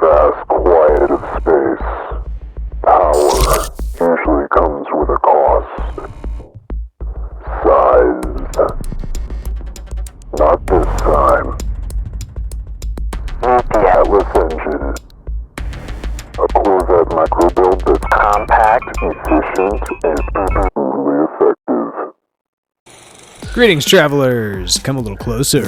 vast quiet of space, power usually comes with a cost. Size. Not this time. Meet the Atlas engine. A Corvette microbuild that's compact, efficient, and really effective. Greetings, travelers! Come a little closer.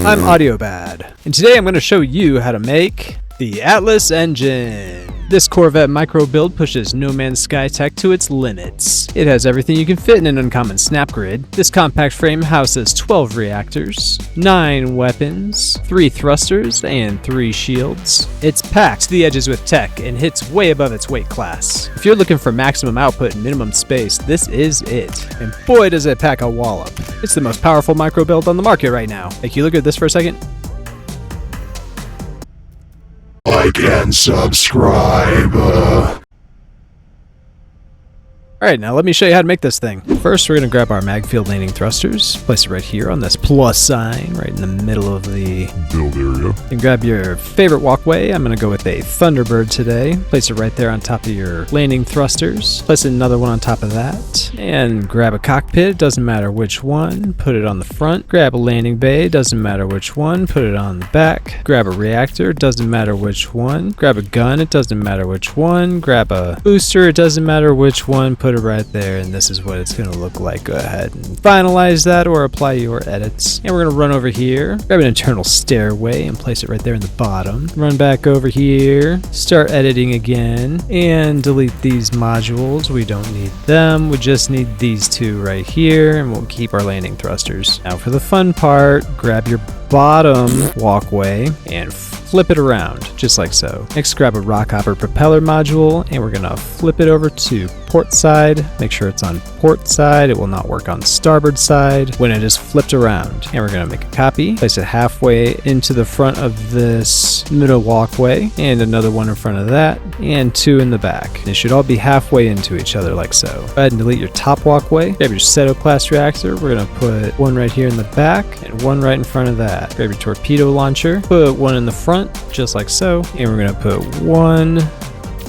I'm Audiobad, and today I'm going to show you how to make the Atlas engine. This Corvette micro build pushes No Man's Sky tech to its limits. It has everything you can fit in an uncommon snap grid. This compact frame houses 12 reactors, 9 weapons, 3 thrusters, and 3 shields. It's packed to the edges with tech and hits way above its weight class. If you're looking for maximum output and minimum space, this is it. And boy does it pack a wallop. It's the most powerful micro build on the market right now. Hey, can you look at this for a second? Like and subscribe. Alright, now let me show you how to make this thing. First, we're going to grab our mag field landing thrusters, place it right here on this plus sign, right in the middle of the Build area. And grab your favorite walkway. I'm going to go with a Thunderbird today. Place it right there on top of your landing thrusters. Place another one on top of that. And grab a cockpit, doesn't matter which one. Put it on the front. Grab a landing bay, doesn't matter which one. Put it on the back. Grab a reactor, doesn't matter which one. Grab a gun, it doesn't matter which one. Grab a booster, it doesn't matter which one. Put it right there, and this is what it's going to look like. Go ahead and finalize that or apply your edits. And we're going to run over here, grab an internal stairway and place it right there in the bottom. Run back over here, start editing again, and delete these modules. We don't need them. We just need these two right here, and we'll keep our landing thrusters. Now for the fun part, grab your bottom walkway and flip it around, just like so. Next, grab a Rockhopper Propeller module, and we're gonna flip it over to port side. Make sure it's on port side. It will not work on starboard side when it is flipped around. And we're gonna make a copy, place it halfway into the front of this middle walkway, and another one in front of that, and 2 in the back. They should all be halfway into each other like so. Go ahead and delete your top walkway. Grab your Ceto class reactor. We're gonna put one right here in the back, and one right in front of that. Grab your Torpedo Launcher. Put one in the front, just like so, and we're going to put 1,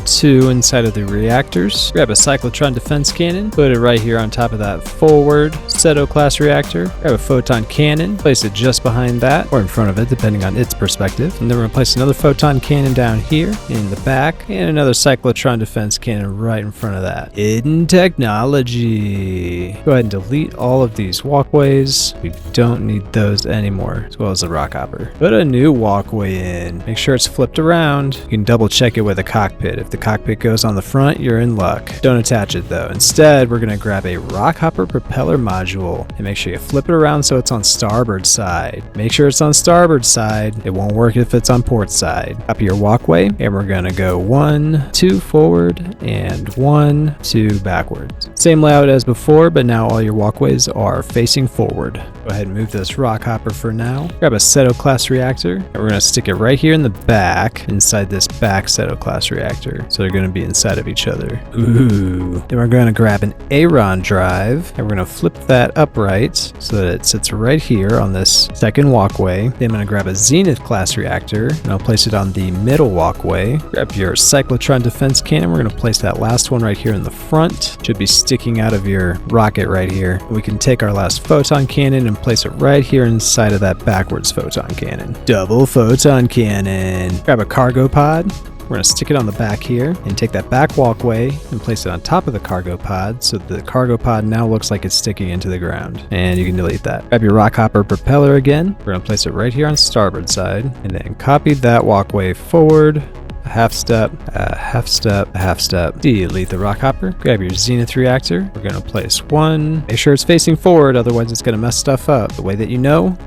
2 inside of the reactors. Grab a Cyclotron defense cannon, put it right here on top of that forward Ceto class reactor. Grab a Photon Cannon, place it just behind that, or in front of it, depending on its perspective. And then we're going to place another Photon Cannon down here in the back, and another Cyclotron defense cannon right in front of that. Hidden technology. Go ahead and delete all of these walkways. We don't need those anymore, as well as the Rockhopper. Put a new walkway in. Make sure it's flipped around. You can double check it with a cockpit. If the cockpit goes on the front, you're in luck. Don't attach it though. Instead, we're going to grab a Rockhopper Propeller module and make sure you flip it around so it's on starboard side. Make sure it's on starboard side. It won't work if it's on port side. Copy your walkway, and we're going to go 1, 2 forward and 1, 2 backwards. Same layout as before, but now all your walkways are facing forward. Go ahead and move this Rockhopper for now. Grab a Ceto class reactor, and we're going to stick it right here in the back, inside this back Ceto class reactor. So they're going to be inside of each other. Ooh. Then we're going to grab an Aeron Drive, and we're going to flip that upright so that it sits right here on this second walkway. Then I'm going to grab a Zenith class reactor, and I'll place it on the middle walkway. Grab your Cyclotron defense cannon. We're going to place that last one right here in the front. Should be sticking out of your rocket right here. We can take our last Photon Cannon and place it right here inside of that backwards Photon Cannon. Double Photon Cannon. Grab a cargo pod. We're going to stick it on the back here and take that back walkway and place it on top of the cargo pod so the cargo pod now looks like it's sticking into the ground. And you can delete that. Grab your Rockhopper Propeller again. We're going to place it right here on starboard side, and then copy that walkway forward, a half step, a half step, a half step. Delete the Rockhopper. Grab your Zenith Reactor. We're going to place 1. Make sure it's facing forward, otherwise it's going to mess stuff up. The way that you know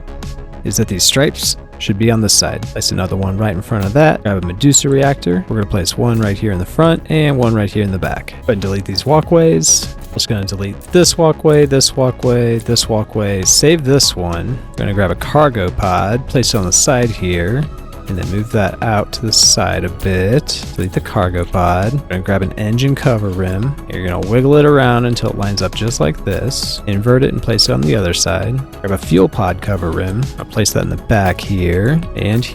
is that these stripes should be on this side. Place another one right in front of that. Grab a Medusa Reactor. We're going to place 1 right here in the front and 1 right here in the back. Go ahead and delete these walkways. I'm just going to delete this walkway, this walkway, this walkway. Save this one. We're going to grab a cargo pod, place it on the side here. and then move that out to the side a bit. Delete the cargo pod. We're gonna grab an engine cover rim. You're gonna wiggle it around until it lines up just like this. Invert it and place it on the other side. Grab a fuel pod cover rim. I'll place that in the back here, and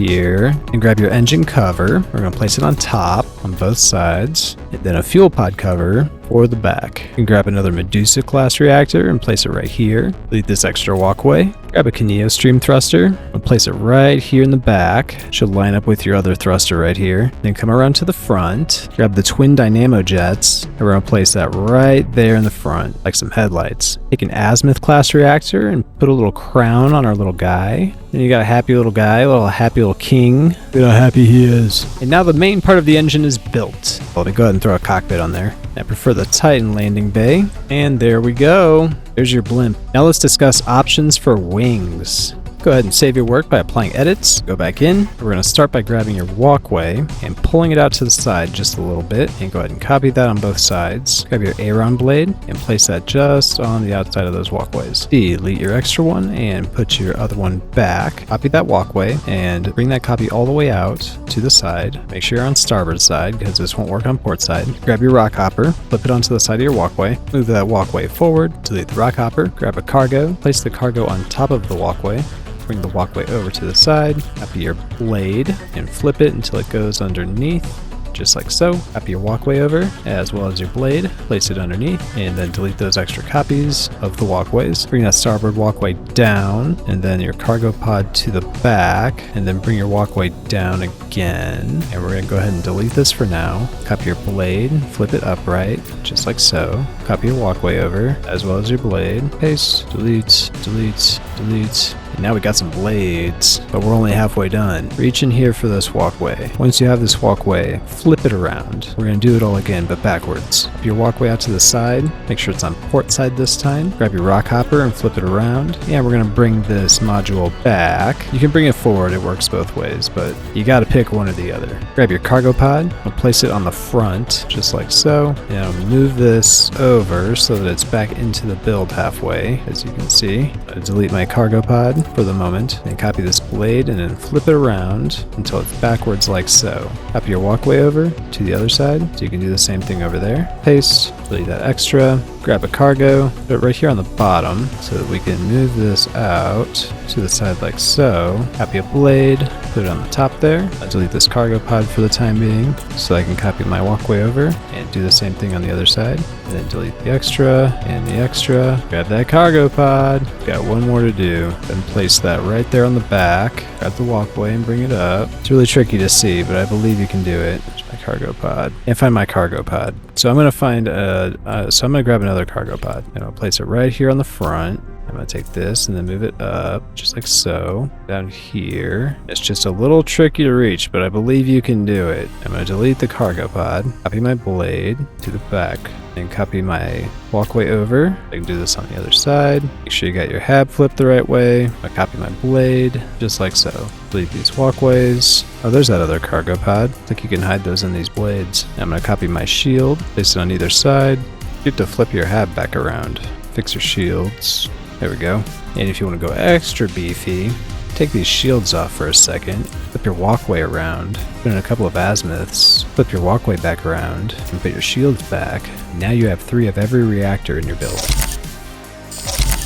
grab your engine cover. We're gonna place it on top on both sides, and then a fuel pod cover for the back. You can grab another Medusa class reactor and place it right here. Delete this extra walkway. Grab a Kineostream Thruster and place it right here in the back. Should line up with your other thruster right here. Then come around to the front. Grab the twin Dynamo jets, and we're gonna place that right there in the front, like some headlights. Take an Azimuth class reactor and put a little crown on our little guy. Then you got a happy little guy, a little happy little king. Look at how happy he is. And now the main part of the engine is built. Let me go ahead and throw a cockpit on there. I prefer the Titan landing bay. And there we go. There's your blimp. Now let's discuss options for wings. Go ahead and save your work by applying edits. Go back in. We're going to start by grabbing your walkway and pulling it out to the side just a little bit. And go ahead and copy that on both sides. Grab your Aeron Blade and place that just on the outside of those walkways. Delete your extra one and put your other one back. Copy that walkway and bring that copy all the way out to the side. Make sure you're on starboard side because this won't work on port side. Grab your Rockhopper, flip it onto the side of your walkway. Move that walkway forward. Delete the Rockhopper. Grab a cargo. Place the cargo on top of the walkway. Bring the walkway over to the side, copy your blade, and flip it until it goes underneath, just like so. Copy your walkway over, as well as your blade, place it underneath, and then delete those extra copies of the walkways. Bring that starboard walkway down, and then your cargo pod to the back, and then bring your walkway down again. And we're gonna go ahead and delete this for now. Copy your blade, flip it upright, just like so. Copy your walkway over, as well as your blade. Paste, delete, delete, delete. And now we got some blades, but we're only halfway done. Reach in here for this walkway. Once you have this walkway, flip it around. We're gonna do it all again, but backwards. Flip your walkway out to the side. Make sure it's on port side this time. Grab your Rockhopper and flip it around. And we're gonna bring this module back. You can bring it forward, it works both ways, but you gotta pick one or the other. Grab your cargo pod and place it on the front, just like so. Now move this over so that it's back into the build halfway, as you can see. I'll delete my cargo pod for the moment, and copy this blade and then flip it around until it's backwards like so. Copy your walkway over to the other side, so you can do the same thing over there. Paste, delete that extra, grab a cargo, put it right here on the bottom so that we can move this out to the side like so. Copy a blade, put it on the top there. I'll delete this cargo pod for the time being so I can copy my walkway over and do the same thing on the other side. And then delete the extra and the extra. Grab that cargo pod. Got one more to do. Then place that right there on the back. Grab the walkway and bring it up. It's really tricky to see, but I believe you can do it. There's my cargo pod. Can't find my cargo pod. So I'm gonna find I'm gonna grab another cargo pod and I'll place it right here on the front. I'm going to take this and then move it up, just like so, down here. It's just a little tricky to reach, but I believe you can do it. I'm going to delete the cargo pod, copy my blade to the back, and copy my walkway over. I can do this on the other side. Make sure you got your hab flipped the right way. I copy my blade, just like so. Delete these walkways. Oh, there's that other cargo pod. I think you can hide those in these blades. I'm going to copy my shield, place it on either side. You have to flip your hab back around. Fix your shields. There we go. And if you want to go extra beefy, take these shields off for a second, flip your walkway around, put in a couple of azimuths, flip your walkway back around, and put your shields back. Now you have 3 of every reactor in your build.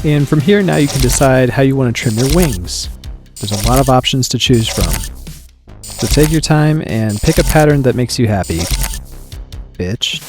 And from here, now you can decide how you want to trim your wings. There's a lot of options to choose from. So take your time and pick a pattern that makes you happy, bitch.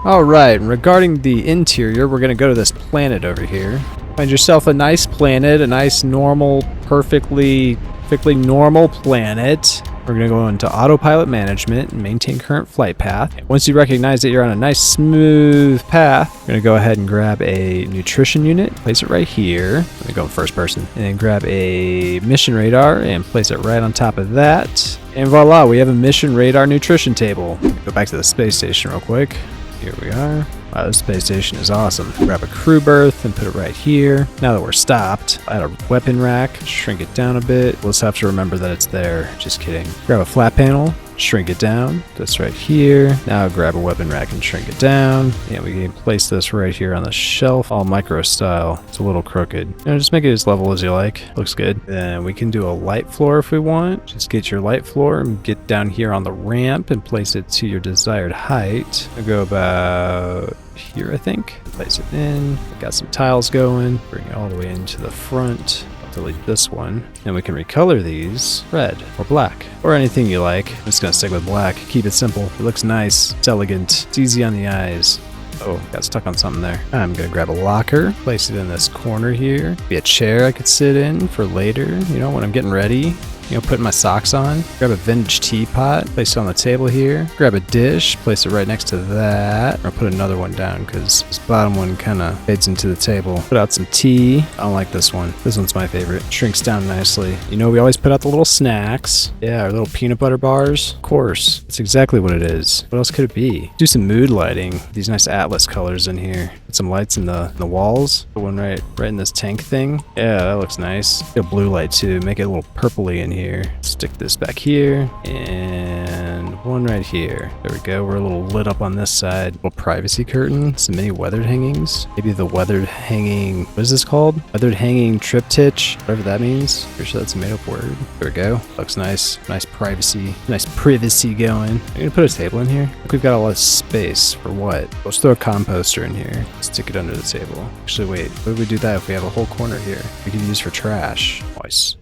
Alright, regarding the interior, we're going to go to this planet over here. Find yourself a nice planet, a nice normal, perfectly normal planet. We're going to go into autopilot management and maintain current flight path. Once you recognize that you're on a nice smooth path, we're going to go ahead and grab a nutrition unit, place it right here. Let me go in first person. And then grab a mission radar and place it right on top of that. And voila, we have a mission radar nutrition table. Go back to the space station real quick. Here we are. Wow, this space station is awesome. Grab a crew berth and put it right here. Now that we're stopped, add a weapon rack, shrink it down a bit. We'll just have to remember that it's there. Just kidding. Grab a flat panel, shrink it down. This right here. Now grab a weapon rack and shrink it down. And we can place this right here on the shelf, all micro style. It's a little crooked. Just make it as level as you like. Looks good. Then we can do a light floor if we want. Just get your light floor and get down here on the ramp and place it to your desired height. I'll go about here, I think. Place it in. Got some tiles going. Bring it all the way into the front. Delete this one, and we can recolor these red or black or anything you like. I'm just gonna stick with black. Keep it simple. It looks nice. It's elegant. It's easy on the eyes. Oh, got stuck on something there. I'm gonna grab a locker, place it in this corner here. Be a chair I could sit in for later, you know, when I'm getting ready. You know, putting my socks on. Grab a vintage teapot, place it on the table here. Grab a dish, place it right next to that. Or put another one down because this bottom one kind of fades into the table. Put out some tea. I don't like this one. This one's my favorite. Shrinks down nicely. You know, we always put out the little snacks. Yeah, our little peanut butter bars. Of course, it's exactly what it is. What else could it be? Do some mood lighting. These nice Atlas colors in here. Put some lights in the walls. Put one right in this tank thing. Yeah, that looks nice. Get a blue light too. Make it a little purpley in here. Stick this back here and one right here. There we go. We're a little lit up on this side. Little privacy curtain. Some mini weathered hangings. Maybe the weathered hanging. What is this called? Weathered hanging triptych. Whatever that means. Pretty sure that's a made up word. There we go. Looks nice. Nice privacy. Nice privacy going. I'm gonna put a table in here. I think we've got a lot of space for what? Let's throw a composter in here. Stick it under the table. Actually, wait. What would we do that if we have a whole corner here? We could use for trash. Nice.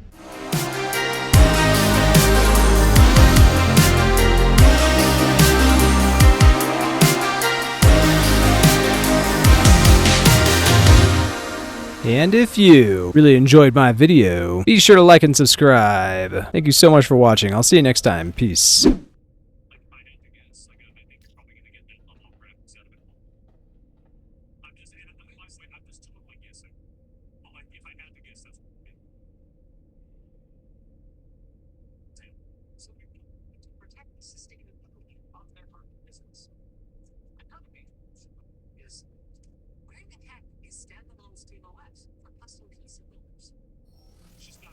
And if you really enjoyed my video, be sure to like and subscribe. Thank you so much for watching. I'll see you next time. Peace. Wearing the tech is standalone stable X for custom piece builders. She's got